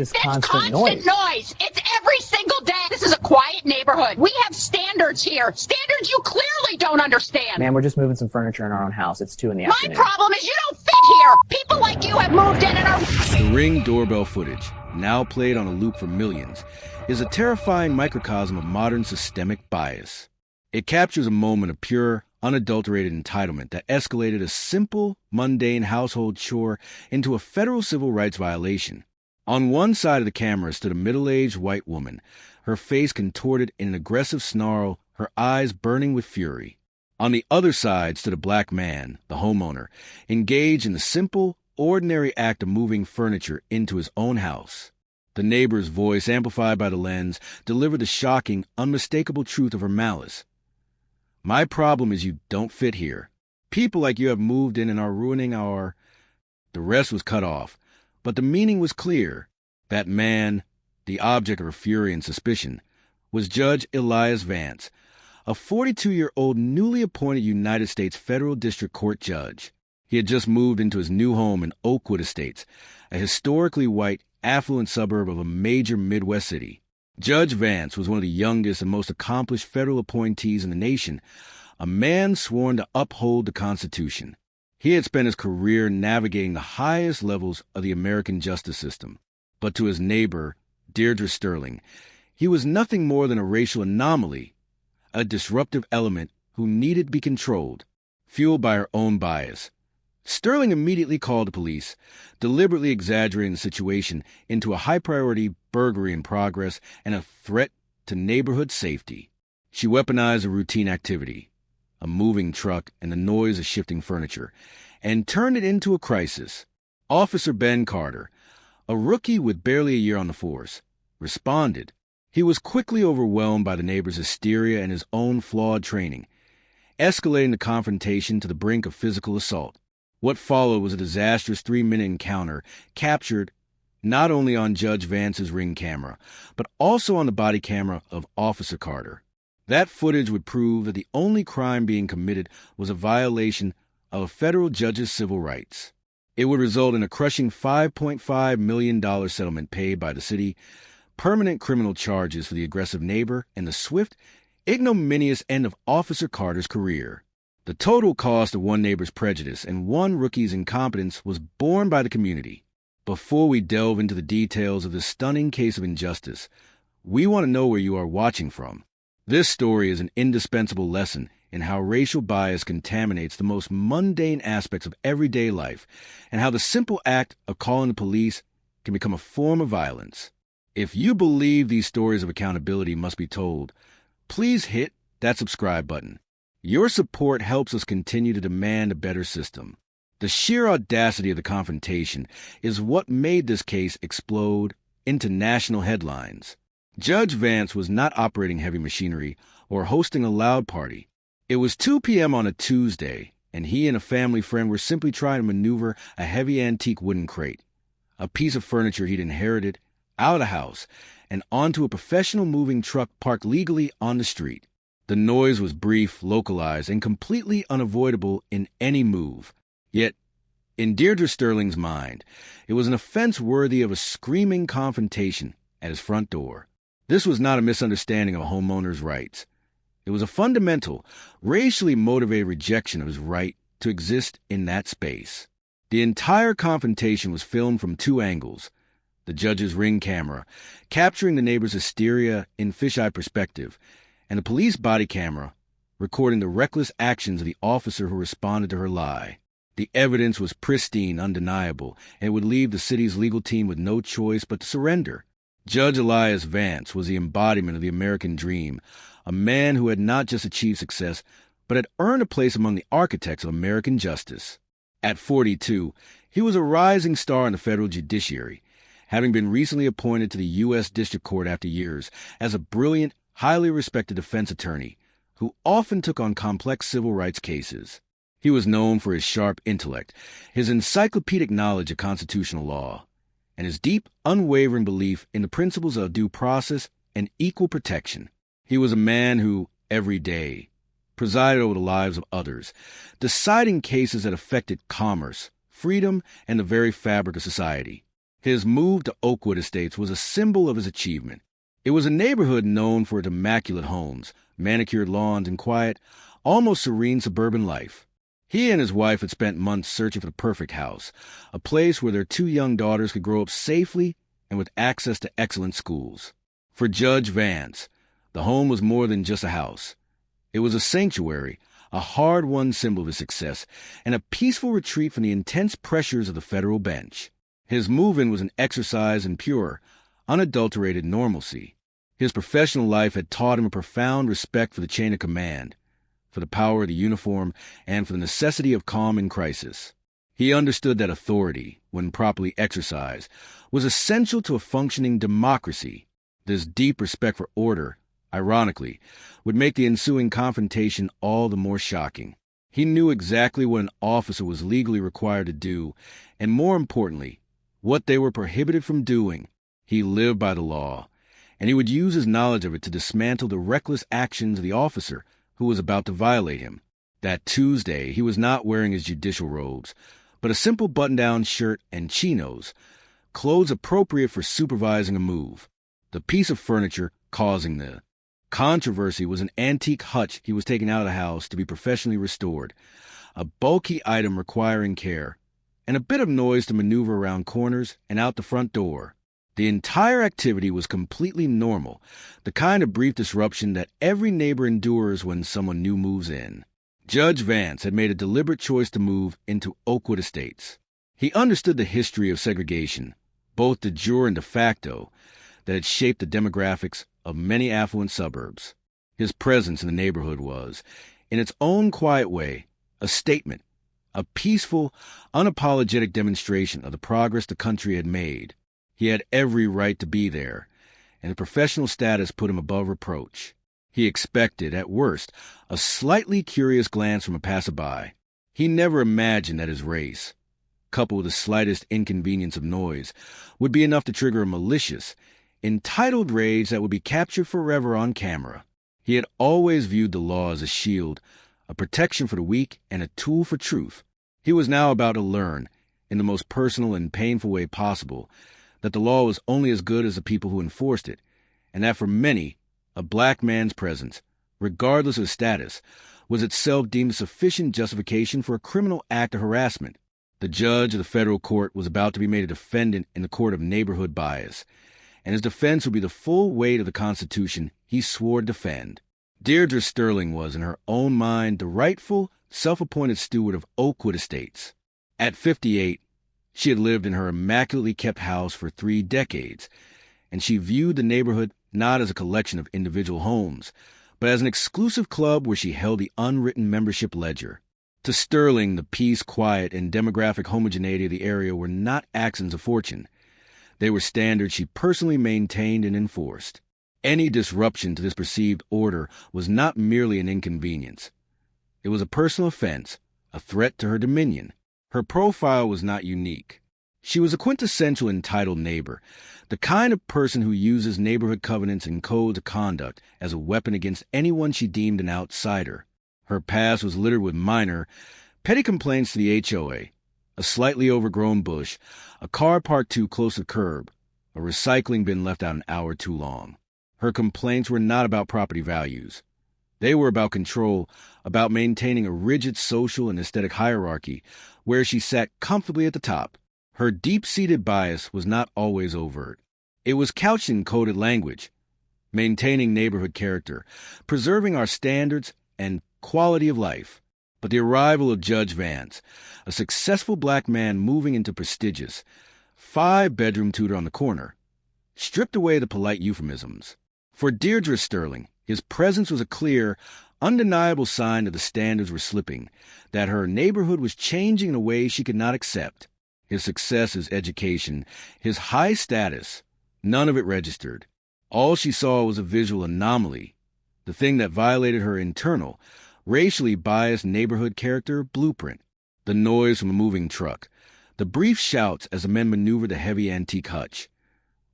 this It's constant constant noise. It's every single day. This is a quiet neighborhood. We have standards here. Standards you clearly don't understand. Man, we're just moving some furniture in our own house. It's 2 in the My afternoon. problem is you don't fit here. People like you have moved in and are... The Ring doorbell footage, now played on a loop for millions, is a terrifying microcosm of modern systemic bias. It captures a moment of pure, unadulterated entitlement that escalated a simple, mundane household chore into a federal civil rights violation. On one side of the camera stood a middle-aged white woman, her face contorted in an aggressive snarl, her eyes burning with fury. On the other side stood a black man, the homeowner, engaged in the simple, ordinary act of moving furniture into his own house. The neighbor's voice, amplified by the lens, delivered the shocking, unmistakable truth of her malice. My problem is you don't fit here. People like you have moved in and are ruining our... The rest was cut off, but the meaning was clear. That man, the object of her fury and suspicion, was Judge Elias Vance, a 42-year-old newly appointed United States Federal District Court judge. He had just moved into his new home in Oakwood Estates, a historically white, affluent suburb of a major Midwest city. Judge Vance was one of the youngest and most accomplished federal appointees in the nation, a man sworn to uphold the Constitution. He had spent his career navigating the highest levels of the American justice system. But to his neighbor, Deirdre Sterling, he was nothing more than a racial anomaly, a disruptive element who needed to be controlled, fueled by her own bias. Sterling immediately called the police, deliberately exaggerating the situation into a high-priority burglary in progress and a threat to neighborhood safety. She weaponized a routine activity, a moving truck and the noise of shifting furniture, and turned it into a crisis. Officer Ben Carter, a rookie with barely a year on the force, responded. He was quickly overwhelmed by the neighbor's hysteria and his own flawed training, escalating the confrontation to the brink of physical assault. What followed was a disastrous 3-minute encounter captured not only on Judge Vance's Ring camera, but also on the body camera of Officer Carter. That footage would prove that the only crime being committed was a violation of a federal judge's civil rights. It would result in a crushing $5.5 million settlement paid by the city, permanent criminal charges for the aggressive neighbor, and the swift, ignominious end of Officer Carter's career. The total cost of one neighbor's prejudice and one rookie's incompetence was borne by the community. Before we delve into the details of this stunning case of injustice, we want to know where you are watching from. This story is an indispensable lesson in how racial bias contaminates the most mundane aspects of everyday life, and how the simple act of calling the police can become a form of violence. If you believe these stories of accountability must be told, please hit that subscribe button. Your support helps us continue to demand a better system. The sheer audacity of the confrontation is what made this case explode into national headlines. Judge Vance was not operating heavy machinery or hosting a loud party. It was 2 p.m. on a Tuesday, and he and a family friend were simply trying to maneuver a heavy antique wooden crate, a piece of furniture he'd inherited, out of the house and onto a professional moving truck parked legally on the street. The noise was brief, localized, and completely unavoidable in any move. Yet, in Deirdre Sterling's mind, it was an offense worthy of a screaming confrontation at his front door. This was not a misunderstanding of a homeowner's rights. It was a fundamental, racially motivated rejection of his right to exist in that space. The entire confrontation was filmed from 2 angles. The judge's Ring camera, capturing the neighbor's hysteria in fisheye perspective, and the police body camera, recording the reckless actions of the officer who responded to her lie. The evidence was pristine, undeniable, and it would leave the city's legal team with no choice but to surrender. Judge Elias Vance was the embodiment of the American dream, a man who had not just achieved success, but had earned a place among the architects of American justice. At 42, he was a rising star in the federal judiciary, having been recently appointed to the U.S. District Court after years as a brilliant, highly respected defense attorney who often took on complex civil rights cases. He was known for his sharp intellect, his encyclopedic knowledge of constitutional law, and his deep, unwavering belief in the principles of due process and equal protection. He was a man who, every day, presided over the lives of others, deciding cases that affected commerce, freedom, and the very fabric of society. His move to Oakwood Estates was a symbol of his achievement. It was a neighborhood known for its immaculate homes, manicured lawns, and quiet, almost serene suburban life. He and his wife had spent months searching for the perfect house, a place where their 2 young daughters could grow up safely and with access to excellent schools. For Judge Vance, the home was more than just a house. It was a sanctuary, a hard-won symbol of his success, and a peaceful retreat from the intense pressures of the federal bench. His move-in was an exercise in pure, unadulterated normalcy. His professional life had taught him a profound respect for the chain of command, for the power of the uniform, and for the necessity of calm in crisis. He understood that authority, when properly exercised, was essential to a functioning democracy. This deep respect for order, ironically, would make the ensuing confrontation all the more shocking. He knew exactly what an officer was legally required to do, and more importantly, what they were prohibited from doing. He lived by the law, and he would use his knowledge of it to dismantle the reckless actions of the officer who was about to violate him. That Tuesday, he was not wearing his judicial robes, but a simple button-down shirt and chinos, clothes appropriate for supervising a move. The piece of furniture causing the controversy was an antique hutch he was taking out of the house to be professionally restored, a bulky item requiring care, and a bit of noise to maneuver around corners and out the front door. The entire activity was completely normal, the kind of brief disruption that every neighbor endures when someone new moves in. Judge Vance had made a deliberate choice to move into Oakwood Estates. He understood the history of segregation, both de jure and de facto, that had shaped the demographics of many affluent suburbs. His presence in the neighborhood was, in its own quiet way, a statement, a peaceful, unapologetic demonstration of the progress the country had made. He had every right to be there, and his professional status put him above reproach. He expected, at worst, a slightly curious glance from a passerby. He never imagined that his race, coupled with the slightest inconvenience of noise, would be enough to trigger a malicious, entitled rage that would be captured forever on camera. He had always viewed the law as a shield, a protection for the weak, and a tool for truth. He was now about to learn, in the most personal and painful way possible, that the law was only as good as the people who enforced it, and that for many, a black man's presence, regardless of status, was itself deemed sufficient justification for a criminal act of harassment. The judge of the federal court was about to be made a defendant in the court of neighborhood bias, and his defense would be the full weight of the Constitution he swore to defend. Deirdre Sterling was, in her own mind, the rightful, self-appointed steward of Oakwood Estates. At 58, she had lived in her immaculately kept house for 3 decades, and she viewed the neighborhood not as a collection of individual homes, but as an exclusive club where she held the unwritten membership ledger. To Sterling, the peace, quiet, and demographic homogeneity of the area were not accidents of fortune. They were standards she personally maintained and enforced. Any disruption to this perceived order was not merely an inconvenience. It was a personal offense, a threat to her dominion. Her profile was not unique. She was a quintessential entitled neighbor, the kind of person who uses neighborhood covenants and codes of conduct as a weapon against anyone she deemed an outsider. Her past was littered with minor, petty complaints to the HOA, a slightly overgrown bush, a car parked too close to the curb, a recycling bin left out an hour too long. Her complaints were not about property values. They were about control, about maintaining a rigid social and aesthetic hierarchy where she sat comfortably at the top. Her deep-seated bias was not always overt. It was couched in coded language, maintaining neighborhood character, preserving our standards and quality of life. But the arrival of Judge Vance, a successful black man moving into prestigious, 5-bedroom tutor on the corner, stripped away the polite euphemisms. For Deirdre Sterling, his presence was a clear, undeniable sign that the standards were slipping, that her neighborhood was changing in a way she could not accept. His success, his education, his high status, none of it registered. All she saw was a visual anomaly, the thing that violated her internal, racially biased neighborhood character blueprint. The noise from a moving truck, the brief shouts as the men maneuvered the heavy antique hutch,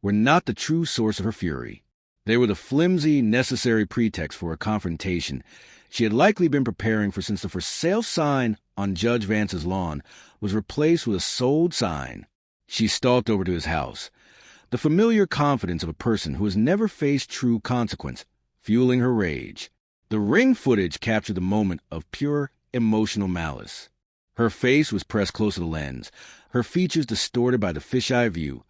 were not the true source of her fury. They were the flimsy, necessary pretext for a confrontation she had likely been preparing for since the for sale sign on Judge Vance's lawn was replaced with a sold sign. She stalked over to his house, the familiar confidence of a person who has never faced true consequence, fueling her rage. The Ring footage captured the moment of pure emotional malice. Her face was pressed close to the lens, her features distorted by the fisheye view,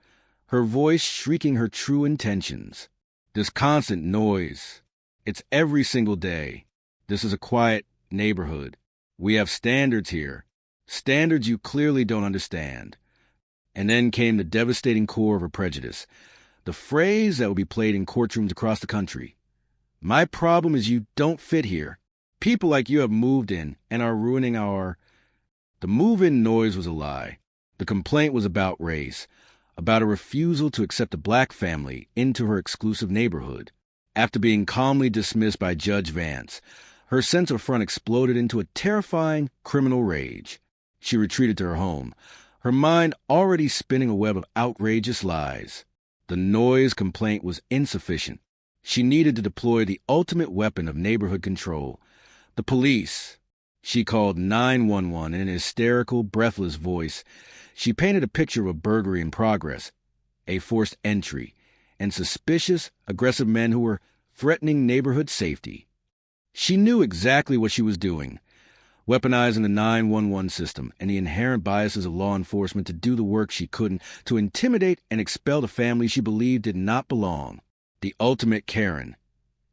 her voice shrieking her true intentions. This constant noise. It's every single day. This is a quiet neighborhood. We have standards here. Standards you clearly don't understand. And then came the devastating core of her prejudice. The phrase that would be played in courtrooms across the country. My problem is you don't fit here. People like you have moved in and are ruining our... The move-in noise was a lie. The complaint was about race, about a refusal to accept a black family into her exclusive neighborhood. After being calmly dismissed by Judge Vance, her sense of affront exploded into a terrifying criminal rage. She retreated to her home, her mind already spinning a web of outrageous lies. The noise complaint was insufficient. She needed to deploy the ultimate weapon of neighborhood control, the police. She called 911 in an hysterical, breathless voice. She painted a picture of a burglary in progress, a forced entry, and suspicious, aggressive men who were threatening neighborhood safety. She knew exactly what she was doing, weaponizing the 911 system and the inherent biases of law enforcement to do the work she couldn't, to intimidate and expel the family she believed did not belong. The ultimate Karen.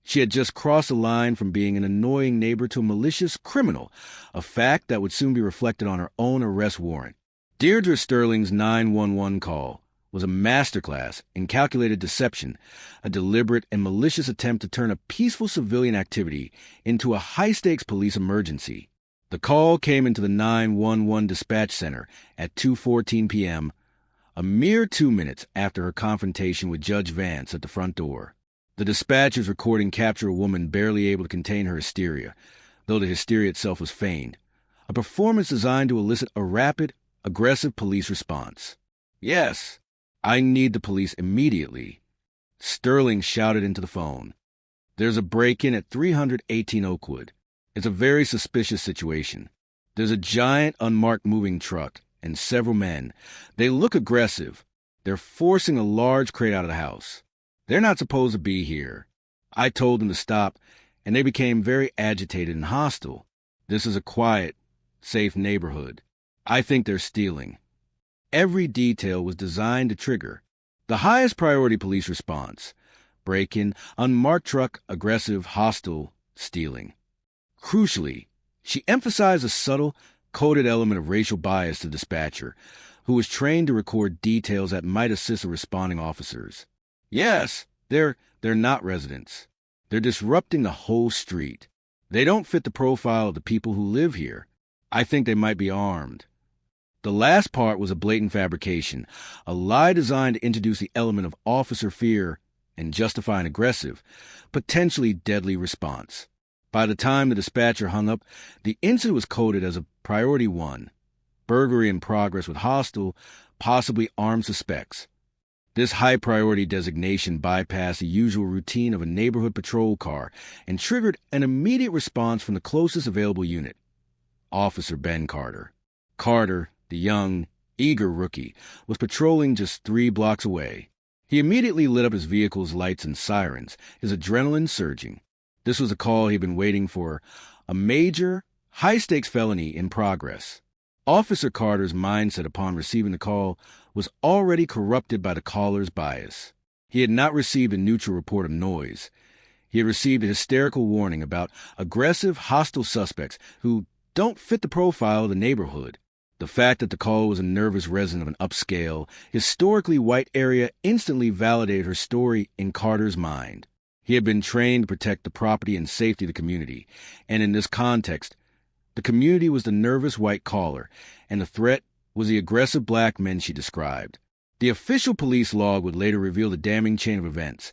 She had just crossed the line from being an annoying neighbor to a malicious criminal, a fact that would soon be reflected on her own arrest warrant. Deirdre Sterling's 911 call was a masterclass in calculated deception, a deliberate and malicious attempt to turn a peaceful civilian activity into a high-stakes police emergency. The call came into the 911 dispatch center at 2:14 p.m., a mere 2 minutes after her confrontation with Judge Vance at the front door. The dispatcher's recording captured a woman barely able to contain her hysteria, though the hysteria itself was feigned, a performance designed to elicit a rapid, aggressive police response. "Yes, I need the police immediately," Sterling shouted into the phone. "There's a break-in at 318 Oakwood. It's a very suspicious situation. There's a giant unmarked moving truck and several men. They look aggressive. They're forcing a large crate out of the house. They're not supposed to be here. I told them to stop, and they became very agitated and hostile. This is a quiet, safe neighborhood. I think they're stealing." Every detail was designed to trigger the highest priority police response: break-in, unmarked truck, aggressive, hostile, stealing. Crucially, she emphasized a subtle, coded element of racial bias to the dispatcher, who was trained to record details that might assist the responding officers. "Yes, they're not residents. They're disrupting the whole street. They don't fit the profile of the people who live here. I think they might be armed." The last part was a blatant fabrication, a lie designed to introduce the element of officer fear and justify an aggressive, potentially deadly response. By the time the dispatcher hung up, the incident was coded as a Priority 1, burglary in progress with hostile, possibly armed suspects. This high-priority designation bypassed the usual routine of a neighborhood patrol car and triggered an immediate response from the closest available unit, Officer Ben Carter. Carter, the young, eager rookie, was patrolling just 3 blocks away. He immediately lit up his vehicle's lights and sirens, his adrenaline surging. This was a call he'd been waiting for, a major, high-stakes felony in progress. Officer Carter's mindset upon receiving the call was already corrupted by the caller's bias. He had not received a neutral report of noise. He had received a hysterical warning about aggressive, hostile suspects who don't fit the profile of the neighborhood. The fact that the caller was a nervous resident of an upscale, historically white area instantly validated her story in Carter's mind. He had been trained to protect the property and safety of the community, and in this context, the community was the nervous white caller, and the threat was the aggressive black men she described. The official police log would later reveal the damning chain of events: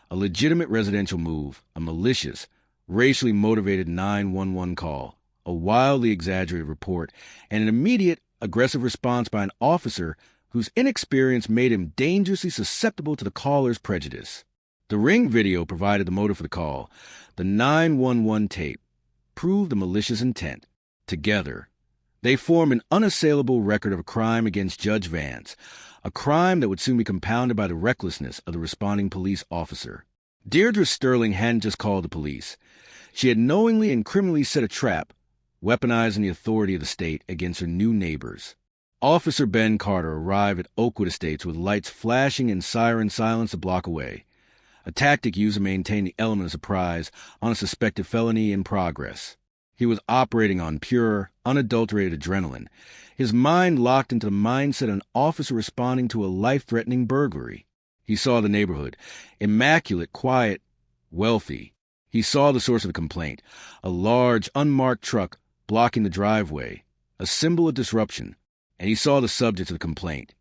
a legitimate residential move, a malicious, racially motivated 911 call, a wildly exaggerated report, and an immediate, aggressive response by an officer whose inexperience made him dangerously susceptible to the caller's prejudice. The Ring video provided the motive for the call. The 911 tape proved the malicious intent. Together, they form an unassailable record of a crime against Judge Vance, a crime that would soon be compounded by the recklessness of the responding police officer. Deirdre Sterling hadn't just called the police. She had knowingly and criminally set a trap, weaponizing the authority of the state against her new neighbors. Officer Ben Carter arrived at Oakwood Estates with lights flashing and siren silence a block away, a tactic used to maintain the element of surprise on a suspected felony in progress. He was operating on pure, unadulterated adrenaline, his mind locked into the mindset of an officer responding to a life-threatening burglary. He saw the neighborhood, immaculate, quiet, wealthy. He saw the source of the complaint, a large, unmarked truck blocking the driveway, a symbol of disruption, and he saw the subject of the complaint.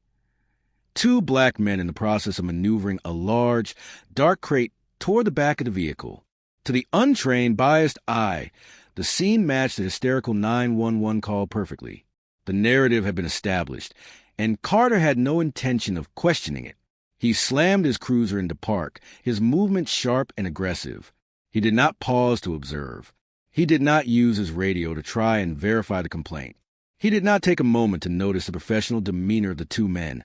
Two black men in the process of maneuvering a large, dark crate toward the back of the vehicle. To the untrained, biased eye, the scene matched the hysterical 911 call perfectly. The narrative had been established, and Carter had no intention of questioning it. He slammed his cruiser into park, his movement sharp and aggressive. He did not pause to observe. He did not use his radio to try and verify the complaint. He did not take a moment to notice the professional demeanor of the two men,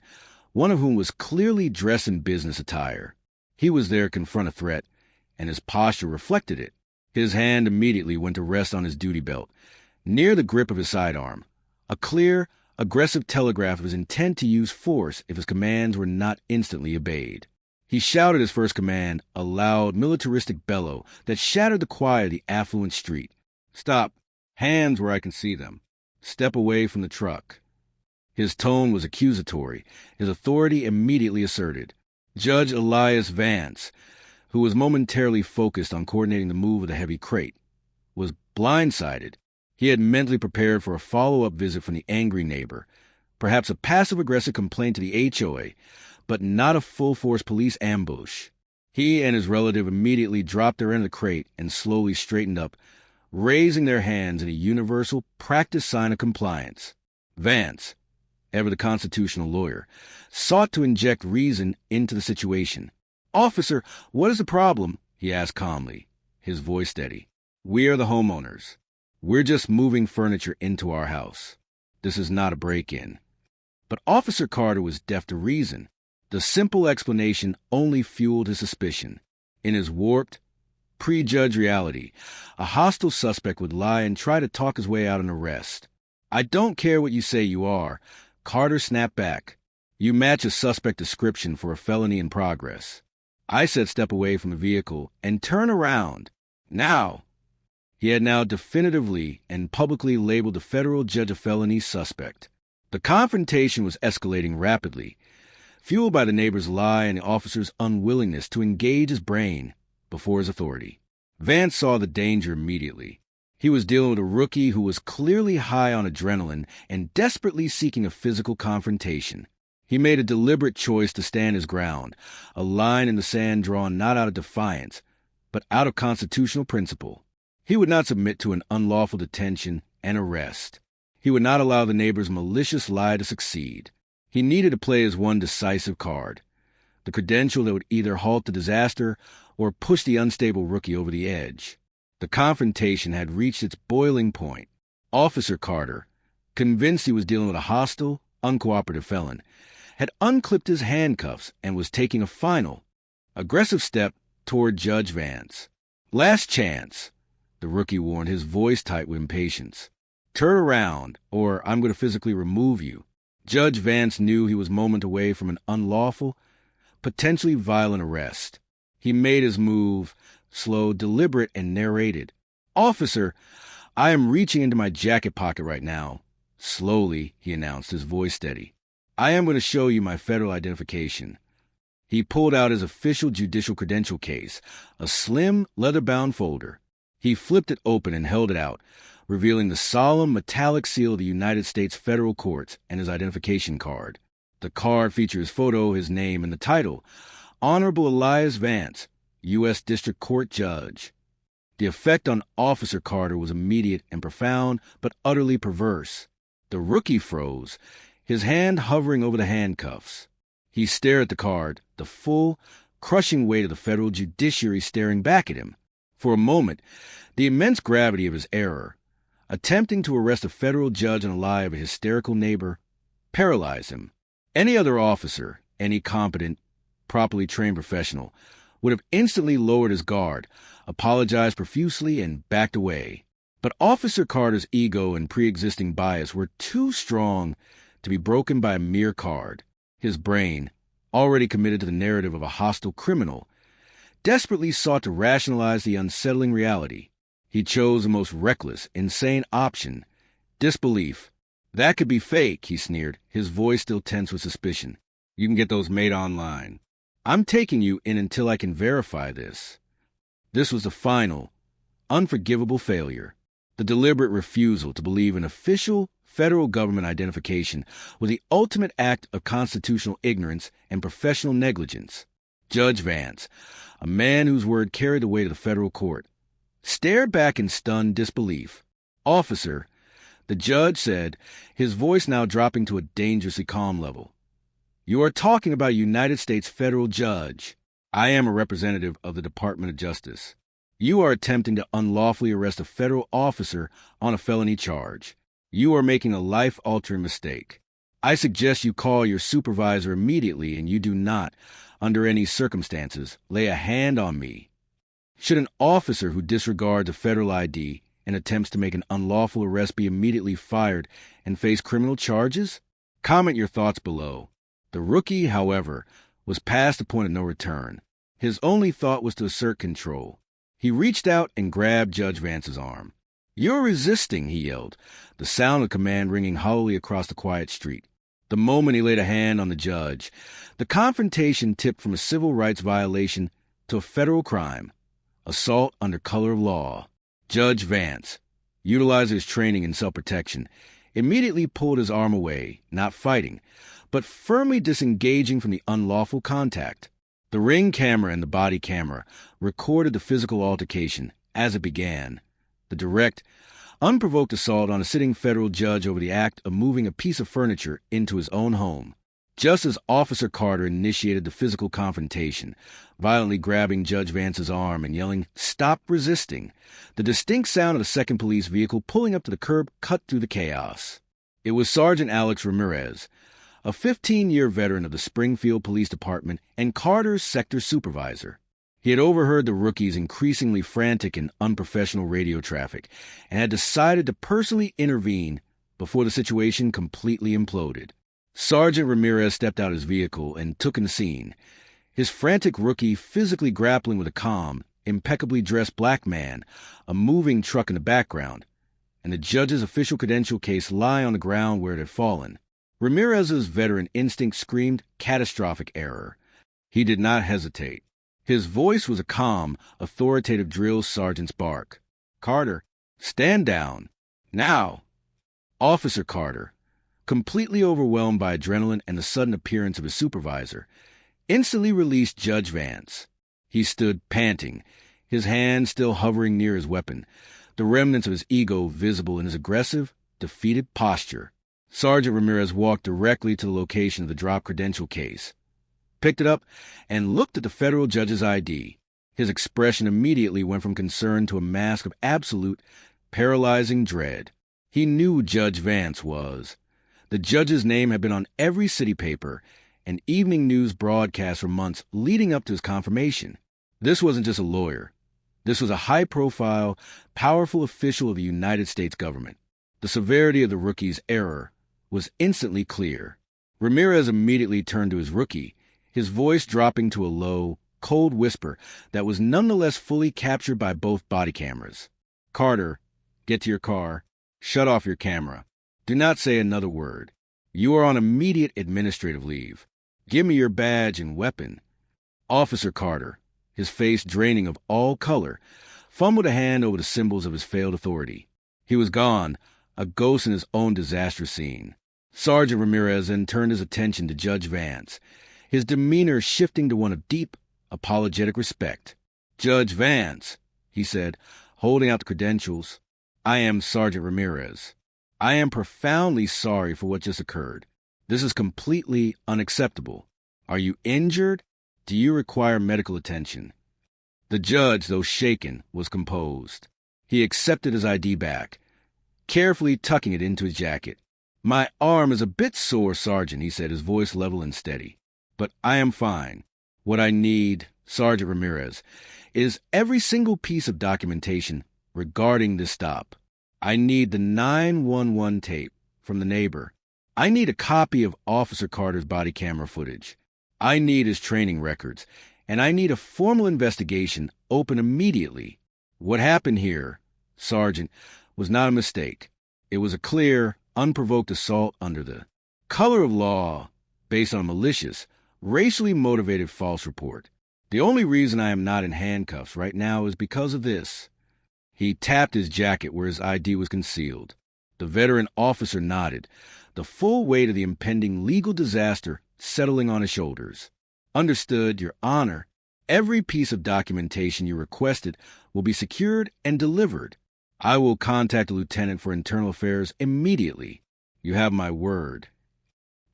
one of whom was clearly dressed in business attire. He was there to confront a threat, and his posture reflected it. His hand immediately went to rest on his duty belt, near the grip of his sidearm, a clear, aggressive telegraph of his intent to use force if his commands were not instantly obeyed. He shouted his first command, a loud, militaristic bellow that shattered the quiet of the affluent street. "Stop. Hands where I can see them. Step away from the truck." His tone was accusatory, his authority immediately asserted. Judge Elias Vance, who was momentarily focused on coordinating the move of the heavy crate, was blindsided. He had mentally prepared for a follow-up visit from the angry neighbor, perhaps a passive-aggressive complaint to the HOA, but not a full-force police ambush. He and his relative immediately dropped their end of the crate and slowly straightened up, raising their hands in a universal, practiced sign of compliance. Vance, ever the constitutional lawyer, sought to inject reason into the situation. "Officer, what is the problem?" he asked calmly, his voice steady. "We are the homeowners. We're just moving furniture into our house. This is not a break-in." But Officer Carter was deaf to reason. The simple explanation only fueled his suspicion. In his warped, prejudged reality, a hostile suspect would lie and try to talk his way out of an arrest. "I don't care what you say you are," Carter snapped back. "You match a suspect description for a felony in progress. I said step away from the vehicle and turn around. Now." He had now definitively and publicly labeled the federal judge a felony suspect. The confrontation was escalating rapidly, fueled by the neighbor's lie and the officer's unwillingness to engage his brain before his authority. Vance saw the danger immediately. He was dealing with a rookie who was clearly high on adrenaline and desperately seeking a physical confrontation. He made a deliberate choice to stand his ground, a line in the sand drawn not out of defiance, but out of constitutional principle. He would not submit to an unlawful detention and arrest. He would not allow the neighbor's malicious lie to succeed. He needed to play his one decisive card, the credential that would either halt the disaster or push the unstable rookie over the edge. The confrontation had reached its boiling point. Officer Carter, convinced he was dealing with a hostile, uncooperative felon, had unclipped his handcuffs and was taking a final, aggressive step toward Judge Vance. "Last chance," the rookie warned, his voice tight with impatience. "Turn around, or I'm going to physically remove you." Judge Vance knew he was moments away from an unlawful, potentially violent arrest. He made his move, slow, deliberate, and narrated. "Officer, I am reaching into my jacket pocket right now." Slowly, he announced, his voice steady. "I am going to show you my federal identification." He pulled out his official judicial credential case, a slim, leather-bound folder. He flipped it open and held it out, revealing the solemn metallic seal of the United States federal courts and his identification card. The card featured his photo, his name, and the title, Honorable Elias Vance, U.S. District Court Judge. The effect on Officer Carter was immediate and profound, but utterly perverse. The rookie froze, his hand hovering over the handcuffs. He stared at the card, the full, crushing weight of the federal judiciary staring back at him. For a moment, the immense gravity of his error, attempting to arrest a federal judge on the lie of a hysterical neighbor, paralyzed him. Any other officer, any competent, properly trained professional, would have instantly lowered his guard, apologized profusely, and backed away. But Officer Carter's ego and pre-existing bias were too strong to be broken by a mere card. His brain, already committed to the narrative of a hostile criminal, desperately sought to rationalize the unsettling reality. He chose the most reckless, insane option: disbelief. "That could be fake," he sneered, his voice still tense with suspicion. "You can get those made online. I'm taking you in until I can verify this." This was the final, unforgivable failure. The deliberate refusal to believe an official federal government identification was the ultimate act of constitutional ignorance and professional negligence. Judge Vance, a man whose word carried the weight of the federal court, stared back in stunned disbelief. "Officer," the judge said, his voice now dropping to a dangerously calm level, "you are talking about a United States federal judge. I am a representative of the Department of Justice. You are attempting to unlawfully arrest a federal officer on a felony charge. You are making a life-altering mistake. I suggest you call your supervisor immediately, and you do not, under any circumstances, lay a hand on me." Should an officer who disregards a federal ID and attempts to make an unlawful arrest be immediately fired and face criminal charges? Comment your thoughts below. The rookie, however, was past the point of no return. His only thought was to assert control. He reached out and grabbed Judge Vance's arm. "You're resisting," he yelled, the sound of command ringing hollowly across the quiet street. The moment he laid a hand on the judge, the confrontation tipped from a civil rights violation to a federal crime: assault under color of law. Judge Vance, utilizing his training in self-protection, immediately pulled his arm away, not fighting, but firmly disengaging from the unlawful contact. The ring camera and the body camera recorded the physical altercation as it began: the direct, unprovoked assault on a sitting federal judge over the act of moving a piece of furniture into his own home. Just as Officer Carter initiated the physical confrontation, violently grabbing Judge Vance's arm and yelling, "Stop resisting," the distinct sound of a second police vehicle pulling up to the curb cut through the chaos. It was Sergeant Alex Ramirez, a 15-year veteran of the Springfield Police Department and Carter's sector supervisor. He had overheard the rookie's increasingly frantic and unprofessional radio traffic and had decided to personally intervene before the situation completely imploded. Sergeant Ramirez stepped out of his vehicle and took in the scene, his frantic rookie physically grappling with a calm, impeccably dressed black man, a moving truck in the background, and the judge's official credential case lying on the ground where it had fallen. Ramirez's veteran instinct screamed catastrophic error. He did not hesitate. His voice was a calm, authoritative drill sergeant's bark. "Carter, stand down. Now!" Officer Carter, completely overwhelmed by adrenaline and the sudden appearance of his supervisor, instantly released Judge Vance. He stood panting, his hand still hovering near his weapon, the remnants of his ego visible in his aggressive, defeated posture. Sergeant Ramirez walked directly to the location of the dropped credential case, picked it up, and looked at the federal judge's ID. His expression immediately went from concern to a mask of absolute, paralyzing dread. He knew Judge Vance was. The judge's name had been on every city paper and evening news broadcast for months leading up to his confirmation. This wasn't just a lawyer. This was a high-profile, powerful official of the United States government. The severity of the rookie's error was instantly clear. Ramirez immediately turned to his rookie, his voice dropping to a low, cold whisper that was nonetheless fully captured by both body cameras. "Carter, get to your car. Shut off your camera. Do not say another word. You are on immediate administrative leave. Give me your badge and weapon." Officer Carter, his face draining of all color, fumbled a hand over the symbols of his failed authority. He was gone, a ghost in his own disastrous scene. Sergeant Ramirez then turned his attention to Judge Vance, his demeanor shifting to one of deep, apologetic respect. "Judge Vance," he said, holding out the credentials, "I am Sergeant Ramirez. I am profoundly sorry for what just occurred. This is completely unacceptable. Are you injured? Do you require medical attention?" The judge, though shaken, was composed. He accepted his ID back, carefully tucking it into his jacket. "My arm is a bit sore, Sergeant," he said, his voice level and steady. "But I am fine. What I need, Sergeant Ramirez, is every single piece of documentation regarding this stop. I need the 911 tape from the neighbor. I need a copy of Officer Carter's body camera footage. I need his training records. And I need a formal investigation open immediately. What happened here, Sergeant, was not a mistake. It was a clear, unprovoked assault under the color of law based on a malicious, racially motivated false report. The only reason I am not in handcuffs right now is because of this." He tapped his jacket where his ID was concealed. The veteran officer nodded, the full weight of the impending legal disaster settling on his shoulders. "Understood, Your Honor. Every piece of documentation you requested will be secured and delivered. I will contact the Lieutenant for Internal Affairs immediately. You have my word."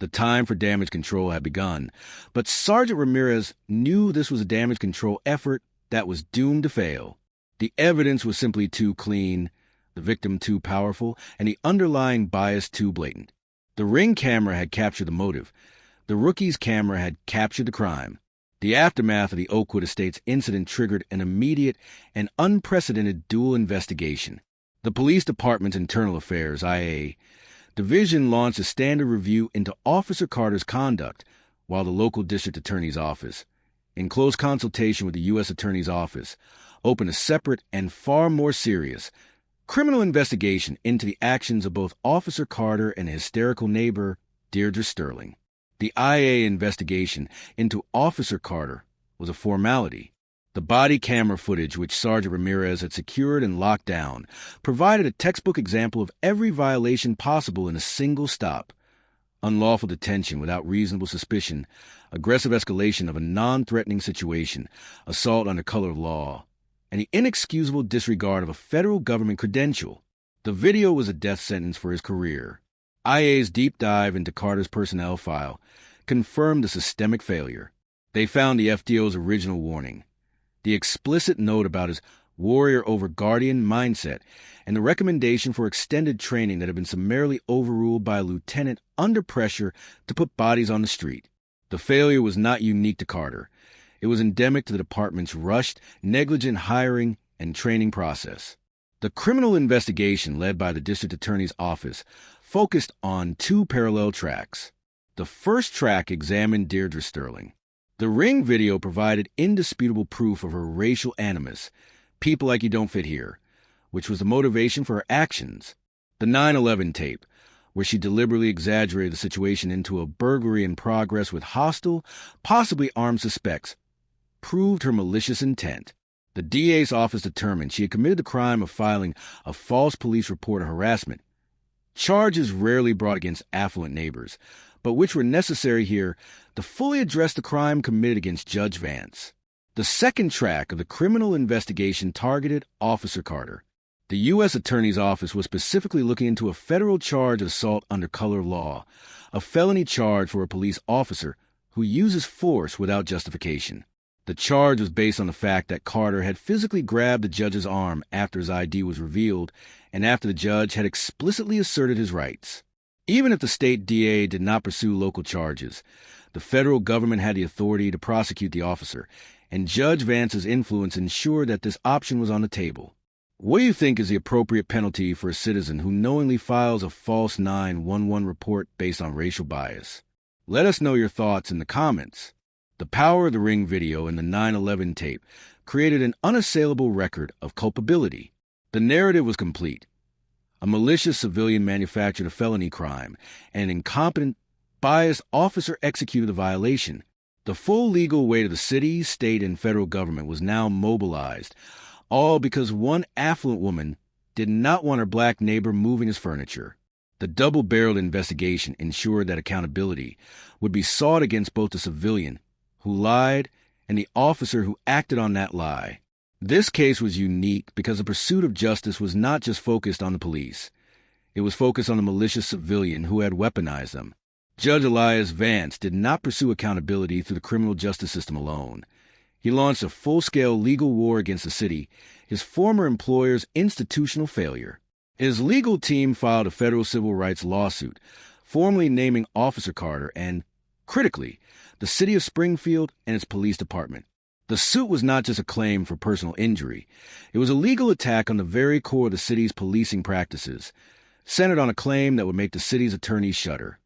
The time for damage control had begun, but Sergeant Ramirez knew this was a damage control effort that was doomed to fail. The evidence was simply too clean, the victim too powerful, and the underlying bias too blatant. The Ring camera had captured the motive. The rookie's camera had captured the crime. The aftermath of the Oakwood Estates incident triggered an immediate and unprecedented dual investigation. The Police Department's Internal Affairs, IA, Division launched a standard review into Officer Carter's conduct, while the local district attorney's office, in close consultation with the U.S. Attorney's Office, opened a separate and far more serious criminal investigation into the actions of both Officer Carter and a hysterical neighbor, Deirdre Sterling. The IA investigation into Officer Carter was a formality. The body camera footage which Sergeant Ramirez had secured and locked down provided a textbook example of every violation possible in a single stop: unlawful detention without reasonable suspicion, aggressive escalation of a non-threatening situation, assault under color of law, and the inexcusable disregard of a federal government credential. The video was a death sentence for his career. IA's deep dive into Carter's personnel file confirmed the systemic failure. They found the FDO's original warning, the explicit note about his warrior over guardian mindset, and the recommendation for extended training that had been summarily overruled by a lieutenant under pressure to put bodies on the street. The failure was not unique to Carter. It was endemic to the department's rushed, negligent hiring and training process. The criminal investigation led by the district attorney's office focused on two parallel tracks. The first track examined Deirdre Sterling. The Ring video provided indisputable proof of her racial animus, "people like you don't fit here," which was the motivation for her actions. The 9/11 tape, where she deliberately exaggerated the situation into a burglary in progress with hostile, possibly armed suspects, proved her malicious intent. The DA's office determined she had committed the crime of filing a false police report of harassment, charges rarely brought against affluent neighbors, but which were necessary here to fully address the crime committed against Judge Vance. The second track of the criminal investigation targeted Officer Carter. The U.S. Attorney's Office was specifically looking into a federal charge of assault under color of law, a felony charge for a police officer who uses force without justification. The charge was based on the fact that Carter had physically grabbed the judge's arm after his ID was revealed and after the judge had explicitly asserted his rights. Even if the state DA did not pursue local charges, the federal government had the authority to prosecute the officer, and Judge Vance's influence ensured that this option was on the table. What do you think is the appropriate penalty for a citizen who knowingly files a false 911 report based on racial bias? Let us know your thoughts in the comments. The power of the Ring video and the 9/11 tape created an unassailable record of culpability. The narrative was complete. A malicious civilian manufactured a felony crime, and an incompetent, biased officer executed the violation. The full legal weight of the city, state, and federal government was now mobilized, all because one affluent woman did not want her black neighbor moving his furniture. The double-barreled investigation ensured that accountability would be sought against both the civilian who lied and the officer who acted on that lie. This case was unique because the pursuit of justice was not just focused on the police. It was focused on the malicious civilian who had weaponized them. Judge Elias Vance did not pursue accountability through the criminal justice system alone. He launched a full-scale legal war against the city, his former employer's institutional failure. His legal team filed a federal civil rights lawsuit, formally naming Officer Carter and, critically, the city of Springfield and its police department. The suit was not just a claim for personal injury. It was a legal attack on the very core of the city's policing practices, centered on a claim that would make the city's attorneys shudder.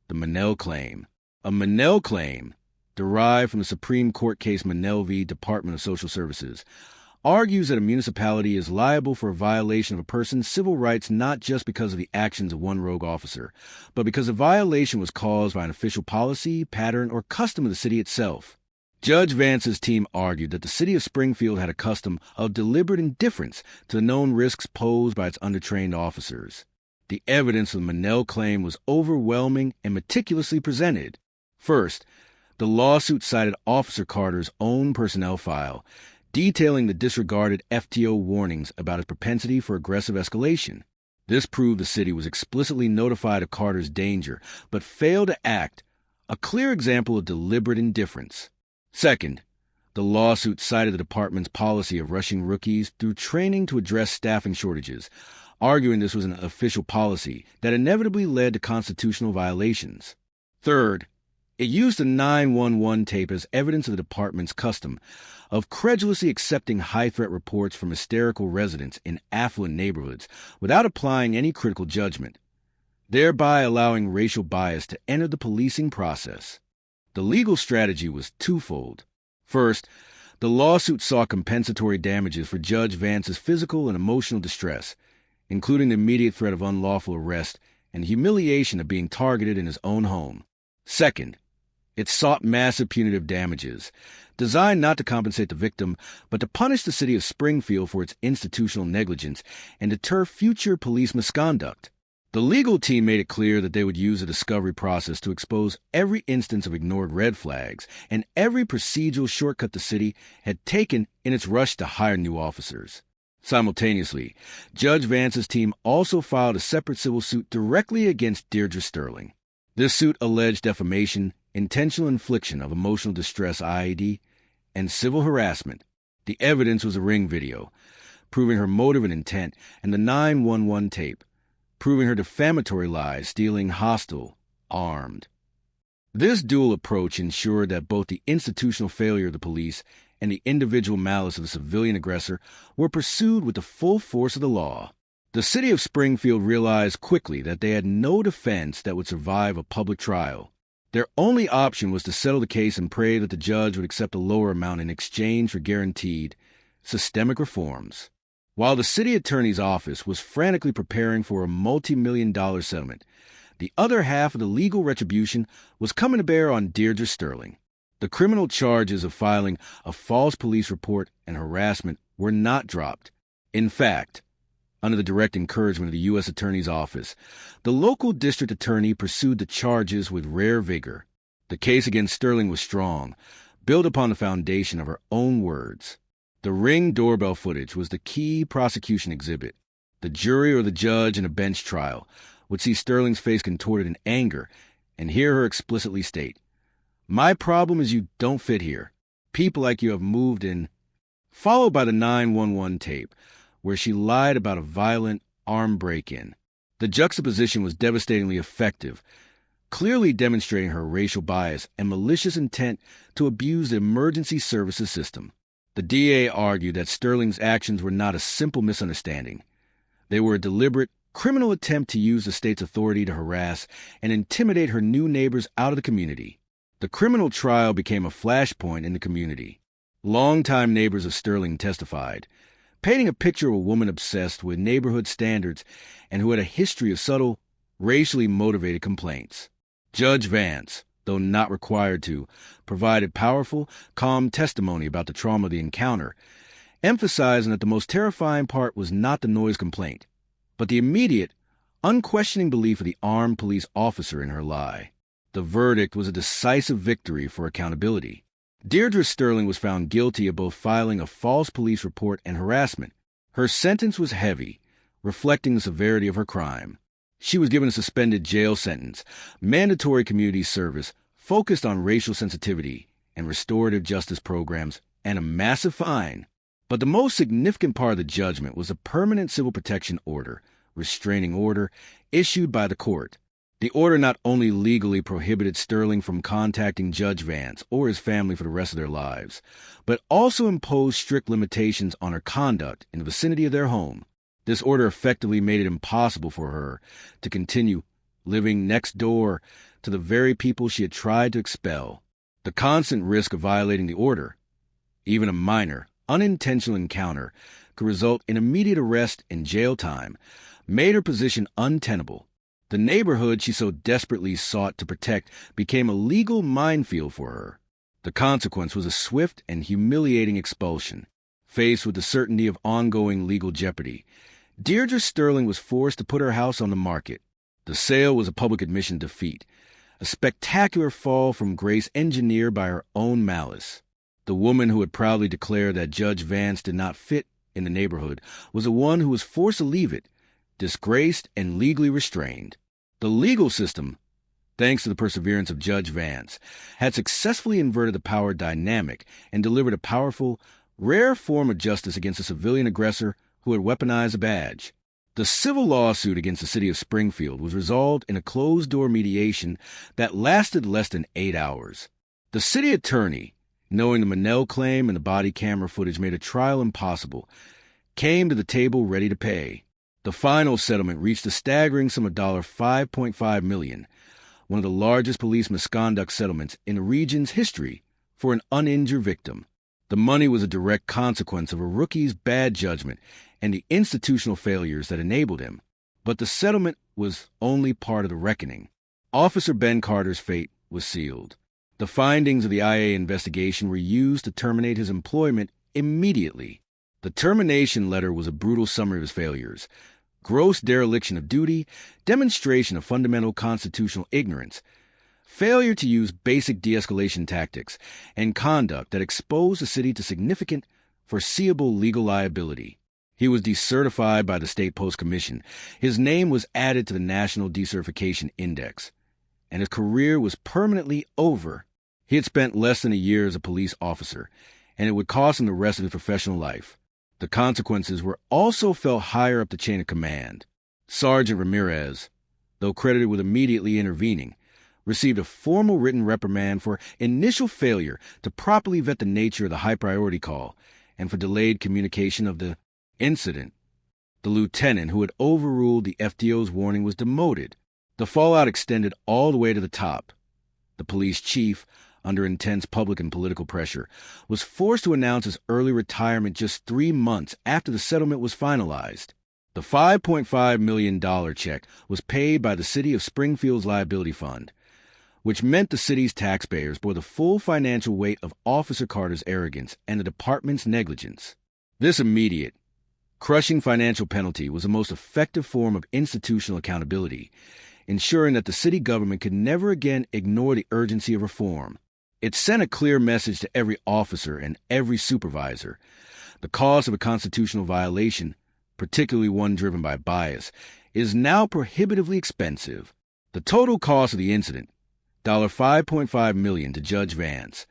The Monell Claim. A Monell Claim, derived from the Supreme Court case Monell v. Department of Social Services, argues that a municipality is liable for a violation of a person's civil rights not just because of the actions of one rogue officer, but because the violation was caused by an official policy, pattern, or custom of the city itself. Judge Vance's team argued that the city of Springfield had a custom of deliberate indifference to the known risks posed by its undertrained officers. The evidence of the Monell Claim was overwhelming and meticulously presented. First, the lawsuit cited Officer Carter's own personnel file, detailing the disregarded FTO warnings about his propensity for aggressive escalation. This proved the city was explicitly notified of Carter's danger, but failed to act, a clear example of deliberate indifference. Second, the lawsuit cited the department's policy of rushing rookies through training to address staffing shortages, arguing this was an official policy that inevitably led to constitutional violations. Third, it used the 911 tape as evidence of the department's custom of credulously accepting high-threat reports from hysterical residents in affluent neighborhoods without applying any critical judgment, thereby allowing racial bias to enter the policing process. The legal strategy was twofold. First, the lawsuit sought compensatory damages for Judge Vance's physical and emotional distress, including the immediate threat of unlawful arrest and the humiliation of being targeted in his own home. Second, it sought massive punitive damages, designed not to compensate the victim, but to punish the city of Springfield for its institutional negligence and deter future police misconduct. The legal team made it clear that they would use a discovery process to expose every instance of ignored red flags and every procedural shortcut the city had taken in its rush to hire new officers. Simultaneously, Judge Vance's team also filed a separate civil suit directly against Deirdre Sterling. This suit alleged defamation, intentional infliction of emotional distress IED, and civil harassment. The evidence was a Ring video, proving her motive and intent, and the 911 tape, proving her defamatory lies, stealing hostile, armed. This dual approach ensured that both the institutional failure of the police and the individual malice of the civilian aggressor were pursued with the full force of the law. The city of Springfield realized quickly that they had no defense that would survive a public trial. Their only option was to settle the case and pray that the judge would accept a lower amount in exchange for guaranteed systemic reforms. While the city attorney's office was frantically preparing for a multi-million-dollar settlement, the other half of the legal retribution was coming to bear on Deirdre Sterling. The criminal charges of filing a false police report and harassment were not dropped. In fact, under the direct encouragement of the U.S. Attorney's Office, the local district attorney pursued the charges with rare vigor. The case against Sterling was strong, built upon the foundation of her own words. The Ring doorbell footage was the key prosecution exhibit. The jury or the judge in a bench trial would see Sterling's face contorted in anger and hear her explicitly state, "My problem is you don't fit here. People like you have moved in," followed by the 911 tape, where she lied about a violent armed break-in. The juxtaposition was devastatingly effective, clearly demonstrating her racial bias and malicious intent to abuse the emergency services system. The DA argued that Sterling's actions were not a simple misunderstanding. They were a deliberate, criminal attempt to use the state's authority to harass and intimidate her new neighbors out of the community. The criminal trial became a flashpoint in the community. Longtime neighbors of Sterling testified, painting a picture of a woman obsessed with neighborhood standards and who had a history of subtle, racially motivated complaints. Judge Vance, though not required to, provided powerful, calm testimony about the trauma of the encounter, emphasizing that the most terrifying part was not the noise complaint, but the immediate, unquestioning belief of the armed police officer in her lie. The verdict was a decisive victory for accountability. Deirdre Sterling was found guilty of both filing a false police report and harassment. Her sentence was heavy, reflecting the severity of her crime. She was given a suspended jail sentence, mandatory community service focused on racial sensitivity and restorative justice programs, and a massive fine. But the most significant part of the judgment was a permanent civil protection order, restraining order issued by the court. The order not only legally prohibited Sterling from contacting Judge Vance or his family for the rest of their lives, but also imposed strict limitations on her conduct in the vicinity of their home. This order effectively made it impossible for her to continue living next door to the very people she had tried to expel. The constant risk of violating the order, even a minor, unintentional encounter, could result in immediate arrest and jail time, made her position untenable. The neighborhood she so desperately sought to protect became a legal minefield for her. The consequence was a swift and humiliating expulsion. Faced with the certainty of ongoing legal jeopardy, Deirdre Sterling was forced to put her house on the market. The sale was a public admission defeat, a spectacular fall from grace engineered by her own malice. The woman who had proudly declared that Judge Vance did not fit in the neighborhood was the one who was forced to leave it, disgraced and legally restrained. The legal system, thanks to the perseverance of Judge Vance, had successfully inverted the power dynamic and delivered a powerful, rare form of justice against a civilian aggressor who had weaponized a badge. The civil lawsuit against the city of Springfield was resolved in a closed-door mediation that lasted less than 8 hours. The city attorney, knowing the Monell claim and the body camera footage made a trial impossible, came to the table ready to pay. The final settlement reached a staggering sum of $5.5 million, one of the largest police misconduct settlements in the region's history for an uninjured victim. The money was a direct consequence of a rookie's bad judgment and the institutional failures that enabled him. But the settlement was only part of the reckoning. Officer Ben Carter's fate was sealed. The findings of the IA investigation were used to terminate his employment immediately. The termination letter was a brutal summary of his failures: gross dereliction of duty, demonstration of fundamental constitutional ignorance, failure to use basic de-escalation tactics, and conduct that exposed the city to significant, foreseeable legal liability. He was decertified by the State Post Commission. His name was added to the National Decertification Index, and his career was permanently over. He had spent less than a year as a police officer, and it would cost him the rest of his professional life. The consequences were also felt higher up the chain of command. Sergeant Ramirez, though credited with immediately intervening, received a formal written reprimand for initial failure to properly vet the nature of the high-priority call and for delayed communication of the incident. The lieutenant who had overruled the FDO's warning was demoted. The fallout extended all the way to the top. The police chief, under intense public and political pressure, was forced to announce his early retirement just 3 months after the settlement was finalized. The $5.5 million check was paid by the City of Springfield's liability fund, which meant the city's taxpayers bore the full financial weight of Officer Carter's arrogance and the department's negligence. This immediate, crushing financial penalty was the most effective form of institutional accountability, ensuring that the city government could never again ignore the urgency of reform. It sent a clear message to every officer and every supervisor. The cost of a constitutional violation, particularly one driven by bias, is now prohibitively expensive. The total cost of the incident, $5.5 million to Judge Vance,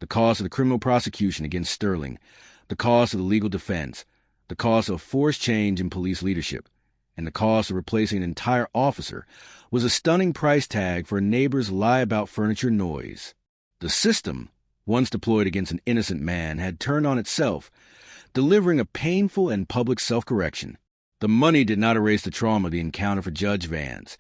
the cost of the criminal prosecution against Sterling, the cost of the legal defense, the cost of forced change in police leadership, and the cost of replacing an entire officer, was a stunning price tag for a neighbor's lie-about-furniture noise. The system, once deployed against an innocent man, had turned on itself, delivering a painful and public self-correction. The money did not erase the trauma of the encounter for Judge Vance,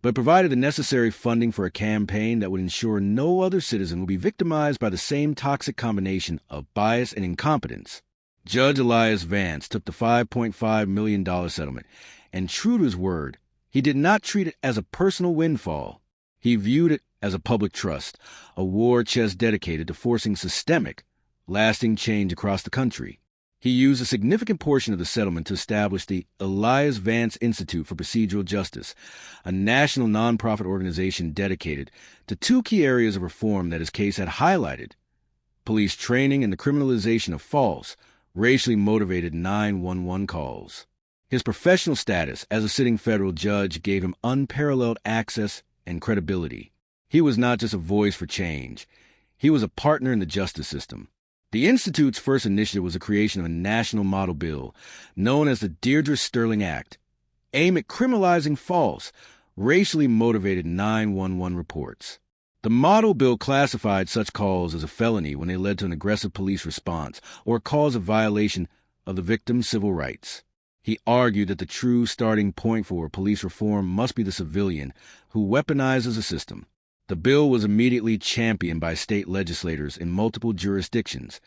but provided the necessary funding for a campaign that would ensure no other citizen would be victimized by the same toxic combination of bias and incompetence. Judge Elias Vance took the $5.5 million settlement, and true to his word, he did not treat it as a personal windfall. He viewed it as a public trust, a war chest dedicated to forcing systemic, lasting change across the country. He used a significant portion of the settlement to establish the Elias Vance Institute for Procedural Justice, a national nonprofit organization dedicated to 2 key areas of reform that his case had highlighted: police training and the criminalization of false, racially motivated 911 calls. His professional status as a sitting federal judge gave him unparalleled access and credibility. He was not just a voice for change. He was a partner in the justice system. The Institute's first initiative was the creation of a national model bill known as the Deirdre Sterling Act. aim at criminalizing false, racially motivated 911 reports. The model bill classified such calls as a felony when they led to an aggressive police response or cause a violation of the victim's civil rights. He argued that the true starting point for police reform must be the civilian who weaponizes a system. The bill was immediately championed by state legislators in multiple jurisdictions,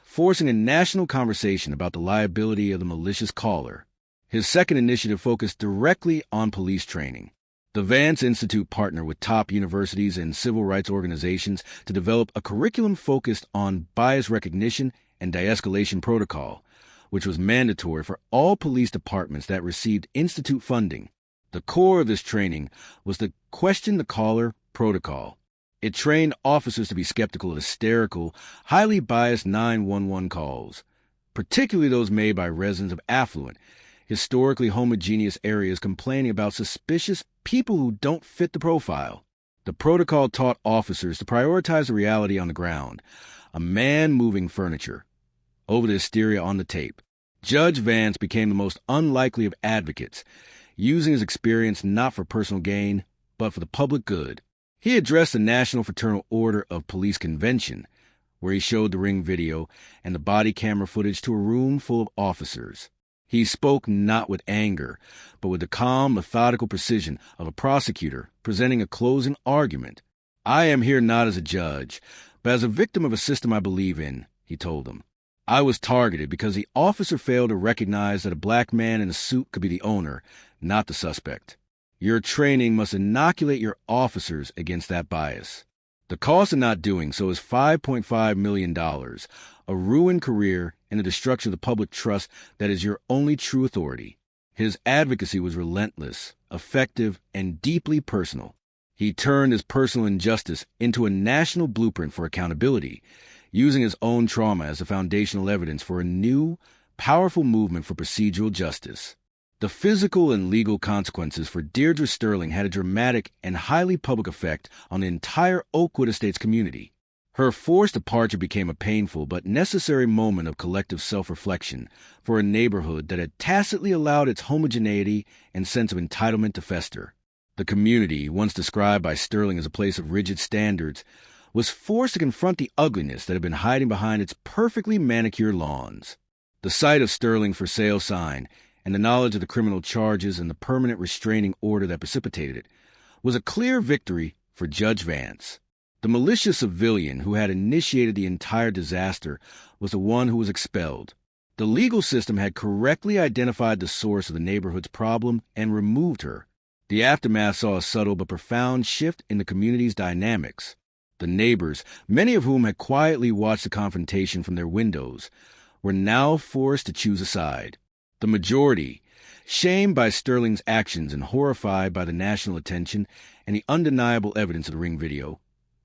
forcing a national conversation about the liability of the malicious caller. His second initiative focused directly on police training. The Vance Institute partnered with top universities and civil rights organizations to develop a curriculum focused on bias recognition and de-escalation protocol, which was mandatory for all police departments that received institute funding. The core of this training was the Question the Caller protocol. It trained officers to be skeptical of hysterical, highly biased 911 calls, particularly those made by residents of affluent, historically homogeneous areas complaining about suspicious people who don't fit the profile. The protocol taught officers to prioritize the reality on the ground, a man moving furniture, over the hysteria on the tape. Judge Vance became the most unlikely of advocates, using his experience not for personal gain, but for the public good. He addressed the National Fraternal Order of Police Convention, where he showed the ring video and the body camera footage to a room full of officers. He spoke not with anger, but with the calm, methodical precision of a prosecutor presenting a closing argument. "I am here not as a judge, but as a victim of a system I believe in," he told them. "I was targeted because the officer failed to recognize that a black man in a suit could be the owner, not the suspect. Your training must inoculate your officers against that bias." The cost of not doing so is $5.5 million, a ruined career, and the destruction of the public trust that is your only true authority. His advocacy was relentless, effective, and deeply personal. He turned his personal injustice into a national blueprint for accountability, using his own trauma as the foundational evidence for a new, powerful movement for procedural justice. The physical and legal consequences for Deirdre Sterling had a dramatic and highly public effect on the entire Oakwood Estates community. Her forced departure became a painful but necessary moment of collective self-reflection for a neighborhood that had tacitly allowed its homogeneity and sense of entitlement to fester. The community, once described by Sterling as a place of rigid standards, was forced to confront the ugliness that had been hiding behind its perfectly manicured lawns. The sight of Sterling's for sale sign and the knowledge of the criminal charges and the permanent restraining order that precipitated it was a clear victory for Judge Vance. The malicious civilian who had initiated the entire disaster was the one who was expelled. The legal system had correctly identified the source of the neighborhood's problem and removed her. The aftermath saw a subtle but profound shift in the community's dynamics. The neighbors, many of whom had quietly watched the confrontation from their windows, were now forced to choose a side. The majority, shamed by Sterling's actions and horrified by the national attention and the undeniable evidence of the ring video,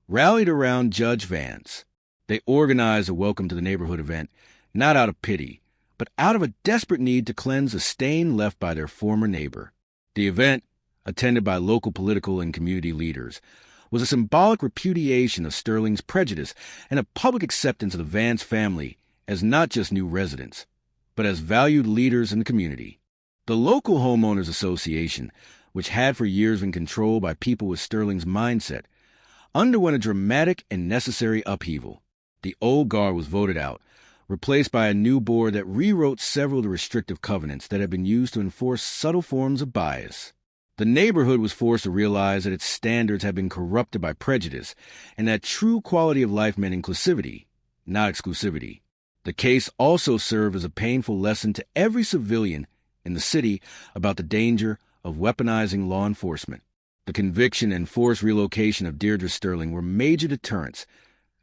rallied around Judge Vance. They organized a Welcome to the Neighborhood event, not out of pity, but out of a desperate need to cleanse the stain left by their former neighbor. The event, attended by local political and community leaders, was a symbolic repudiation of Sterling's prejudice and a public acceptance of the Vance family as not just new residents, but as valued leaders in the community. The local Homeowners Association, which had for years been controlled by people with Sterling's mindset, underwent a dramatic and necessary upheaval. The old guard was voted out, replaced by a new board that rewrote several of the restrictive covenants that had been used to enforce subtle forms of bias. The neighborhood was forced to realize that its standards had been corrupted by prejudice and that true quality of life meant inclusivity, not exclusivity. The case also served as a painful lesson to every civilian in the city about the danger of weaponizing law enforcement. The conviction and forced relocation of Deirdre Sterling were major deterrents,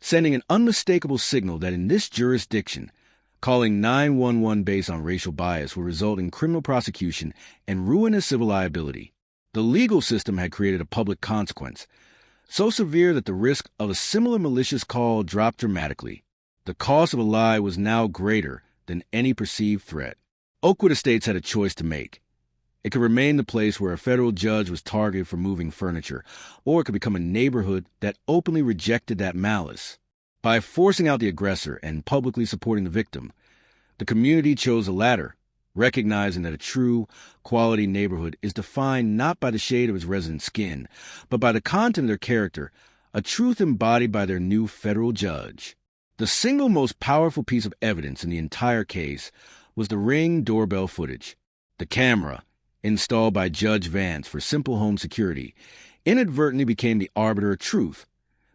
sending an unmistakable signal that in this jurisdiction, calling 911 based on racial bias would result in criminal prosecution and ruinous civil liability. The legal system had created a public consequence, so severe that the risk of a similar malicious call dropped dramatically. The cost of a lie was now greater than any perceived threat. Oakwood Estates had a choice to make. It could remain the place where a federal judge was targeted for moving furniture, or it could become a neighborhood that openly rejected that malice. By forcing out the aggressor and publicly supporting the victim, the community chose the latter, recognizing that a true, quality neighborhood is defined not by the shade of its residents' skin, but by the content of their character, a truth embodied by their new federal judge. The single most powerful piece of evidence in the entire case was the Ring doorbell footage. The camera, installed by Judge Vance for simple home security, inadvertently became the arbiter of truth,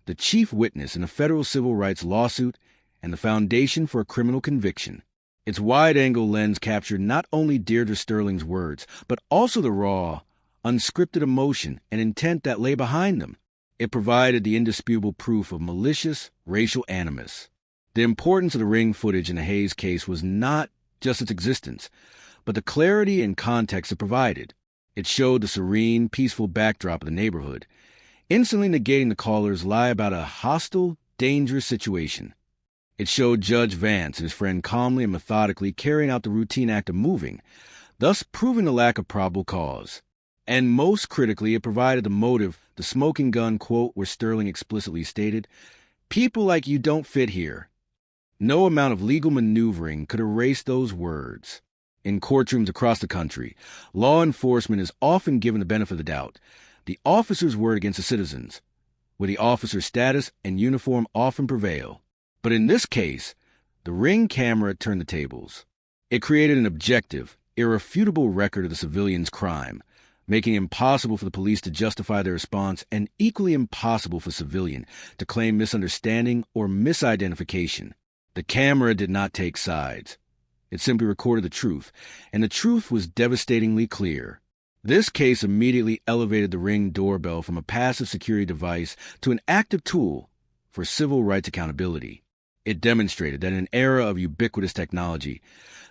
the chief witness in a federal civil rights lawsuit, and the foundation for a criminal conviction. Its wide-angle lens captured not only Deirdre Sterling's words, but also the raw, unscripted emotion and intent that lay behind them. It provided the indisputable proof of malicious racial animus. The importance of the Ring footage in the Hayes case was not just its existence, but the clarity and context it provided. It showed the serene, peaceful backdrop of the neighborhood, instantly negating the caller's lie about a hostile, dangerous situation. It showed Judge Vance and his friend calmly and methodically carrying out the routine act of moving, thus proving the lack of probable cause. And most critically, it provided the motive, the smoking gun quote where Sterling explicitly stated, "People like you don't fit here." No amount of legal maneuvering could erase those words. In courtrooms across the country, law enforcement is often given the benefit of the doubt, the officer's word against the citizens, where the officer's status and uniform often prevail. But in this case, the Ring camera turned the tables. It created an objective, irrefutable record of the civilian's crime, making it impossible for the police to justify their response and equally impossible for a civilian to claim misunderstanding or misidentification. The camera did not take sides. It simply recorded the truth, and the truth was devastatingly clear. This case immediately elevated the Ring doorbell from a passive security device to an active tool for civil rights accountability. It demonstrated that in an era of ubiquitous technology,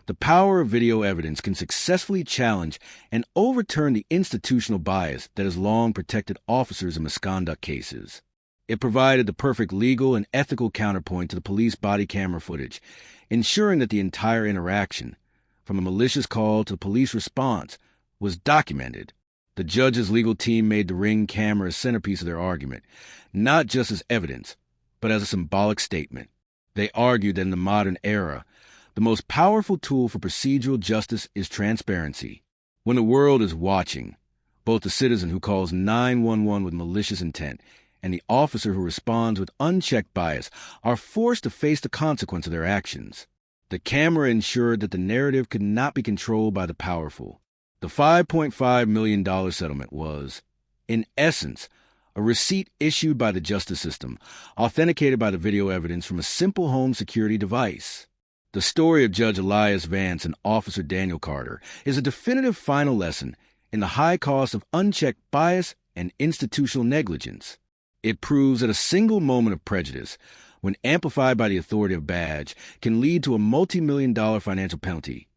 the power of video evidence can successfully challenge and overturn the institutional bias that has long protected officers in misconduct cases. It provided the perfect legal and ethical counterpoint to the police body camera footage, ensuring that the entire interaction, from a malicious call to the police response, was documented. The judge's legal team made the Ring camera a centerpiece of their argument, not just as evidence, but as a symbolic statement. They argued that in the modern era, the most powerful tool for procedural justice is transparency. When the world is watching, both the citizen who calls 911 with malicious intent and the officer who responds with unchecked bias are forced to face the consequence of their actions. The camera ensured that the narrative could not be controlled by the powerful. The $5.5 million settlement was, in essence, a receipt issued by the justice system, authenticated by the video evidence from a simple home security device. The story of Judge Elias Vance and Officer Daniel Carter is a definitive final lesson in the high cost of unchecked bias and institutional negligence. It proves that a single moment of prejudice, when amplified by the authority of badge, can lead to a multi-million-dollar financial penalty,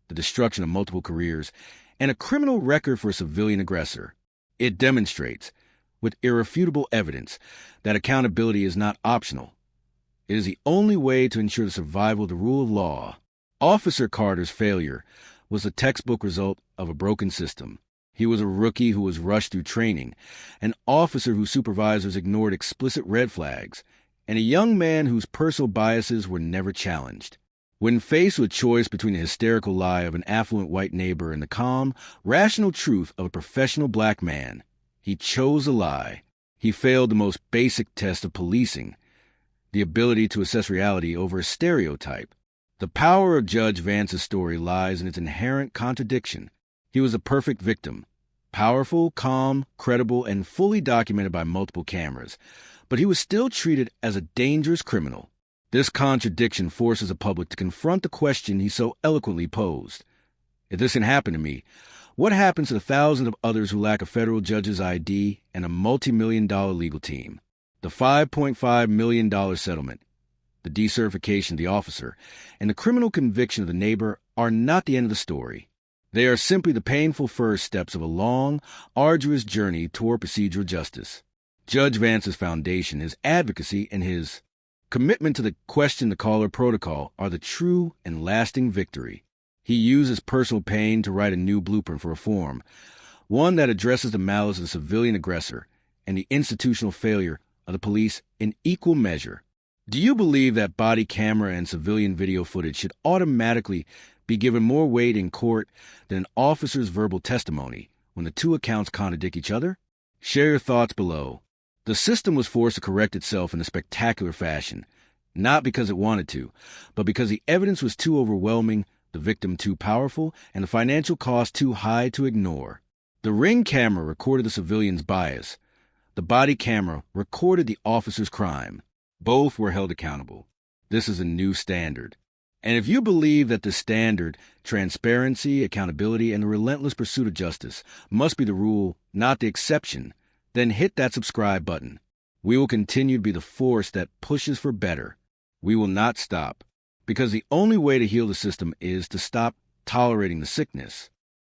the destruction of multiple careers, and a criminal record for a civilian aggressor. It demonstrates, with irrefutable evidence, that accountability is not optional. It is the only way to ensure the survival of the rule of law. Officer Carter's failure was the textbook result of a broken system. He was a rookie who was rushed through training, an officer whose supervisors ignored explicit red flags, and a young man whose personal biases were never challenged. When faced with choice between the hysterical lie of an affluent white neighbor and the calm, rational truth of a professional black man, he chose a lie. He failed the most basic test of policing, the ability to assess reality over a stereotype. The power of Judge Vance's story lies in its inherent contradiction. He was a perfect victim, powerful, calm, credible, and fully documented by multiple cameras, but he was still treated as a dangerous criminal. This contradiction forces the public to confront the question he so eloquently posed. If this can happen to me, what happens to the thousands of others who lack a federal judge's ID and a multi-million-dollar legal team? The $5.5 million settlement, the decertification of the officer, and the criminal conviction of the neighbor are not the end of the story. They are simply the painful first steps of a long, arduous journey toward procedural justice. Judge Vance's foundation, his advocacy, and his commitment to the question the caller protocol are the true and lasting victory. He uses personal pain to write a new blueprint for reform, one that addresses the malice of the civilian aggressor and the institutional failure of the police in equal measure. Do you believe that body camera and civilian video footage should automatically be given more weight in court than an officer's verbal testimony when the two accounts contradict each other? Share your thoughts below. The system was forced to correct itself in a spectacular fashion, not because it wanted to, but because the evidence was too overwhelming, the victim too powerful, and the financial cost too high to ignore. The Ring camera recorded the civilian's bias. The body camera recorded the officer's crime. Both were held accountable. This is a new standard. And if you believe that the standard, transparency, accountability, and the relentless pursuit of justice must be the rule, not the exception, then hit that subscribe button. We will continue to be the force that pushes for better. We will not stop, because the only way to heal the system is to stop tolerating the sickness.